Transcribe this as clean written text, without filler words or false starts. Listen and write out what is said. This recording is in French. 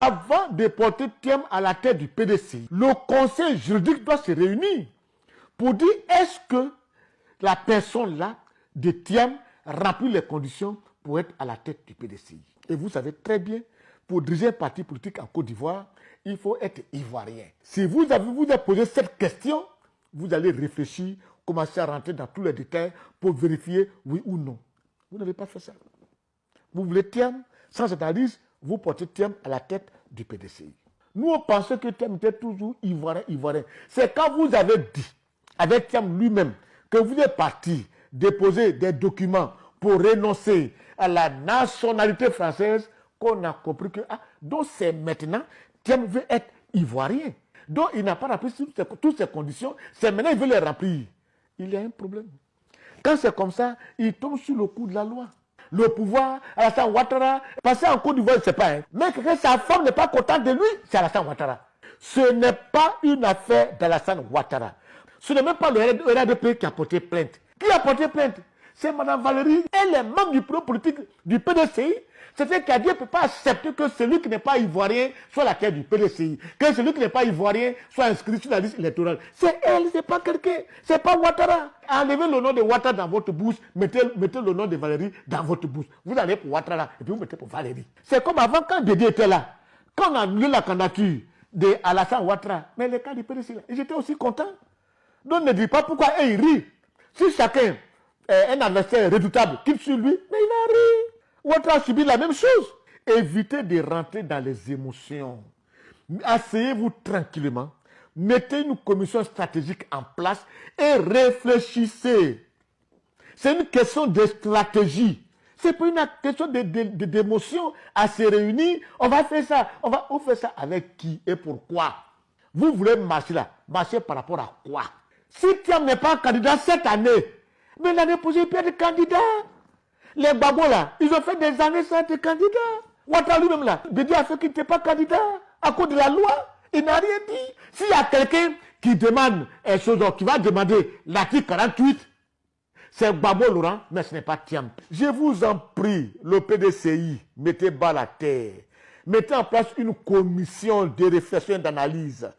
Avant de porter Thiam à la tête du PDCI, le conseil juridique doit se réunir pour dire est-ce que la personne-là de Thiam remplit les conditions pour être à la tête du PDCI. Et vous savez très bien, pour diriger un parti politique en Côte d'Ivoire, il faut être ivoirien. Si vous avez posé cette question, vous allez réfléchir, commencer à rentrer dans tous les détails pour vérifier oui ou non. Vous n'avez pas fait ça. Vous voulez Thiam, sans analyse, vous portez Thiam à la tête du PDCI. Nous, on pensait que Thiam était toujours ivoirien. C'est quand vous avez dit, avec Thiam lui-même, que vous êtes parti déposer des documents pour renoncer à la nationalité française qu'on a compris que, donc c'est maintenant, Thiam veut être ivoirien. Donc il n'a pas rempli toutes ces conditions, c'est maintenant qu'il veut les remplir. Il y a un problème. Quand c'est comme ça, il tombe sur le coup de la loi. Le pouvoir, Alassane Ouattara, passer en Côte d'Ivoire, je ne sais pas. Hein. Mais que sa femme n'est pas contente de lui, c'est Alassane Ouattara. Ce n'est pas une affaire d'Alassane Ouattara. Ce n'est même pas le RDP qui a porté plainte. Qui a porté plainte? C'est Mme Valérie. Elle est membre du bureau politique du PDCI. C'est-à-dire qu'elle ne peut pas accepter que celui qui n'est pas ivoirien soit la tête du PDCI. Que celui qui n'est pas ivoirien soit inscrit sur la liste électorale. C'est elle, c'est pas quelqu'un. C'est pas Ouattara. Enlevez le nom de Ouattara dans votre bouche, mettez le nom de Valérie dans votre bouche. Vous allez pour Ouattara et puis vous mettez pour Valérie. C'est comme avant quand Dédé était là. Quand on a annulé la candidature de Alassane Ouattara, mais les cas du PDCI, j'étais aussi content. Donc ne dis pas pourquoi il rit. Si chacun est un adversaire redoutable, quitte sur lui, mais il va rire. Ouattara a subi la même chose. Évitez de rentrer dans les émotions. Asseyez-vous tranquillement. Mettez une commission stratégique en place et réfléchissez. C'est une question de stratégie. Ce n'est pas une question d'émotion à se réunir. On va faire ça. On fait ça avec qui et pourquoi? Vous voulez marcher là. Marcher par rapport à quoi? Si Thiam n'est pas candidat cette année, mais l'année prochaine, il peut être candidat. Les babos là, ils ont fait des années sans être candidats. Ouattara lui-même là, Dédé a fait qu'il n'était pas candidat à cause de la loi. Il n'a rien dit. S'il y a quelqu'un qui demande une chose, qui va demander l'article 48, c'est Gbagbo Laurent, mais ce n'est pas Thiam. Je vous en prie, le PDCI, mettez bas la terre. Mettez en place une commission de réflexion et d'analyse.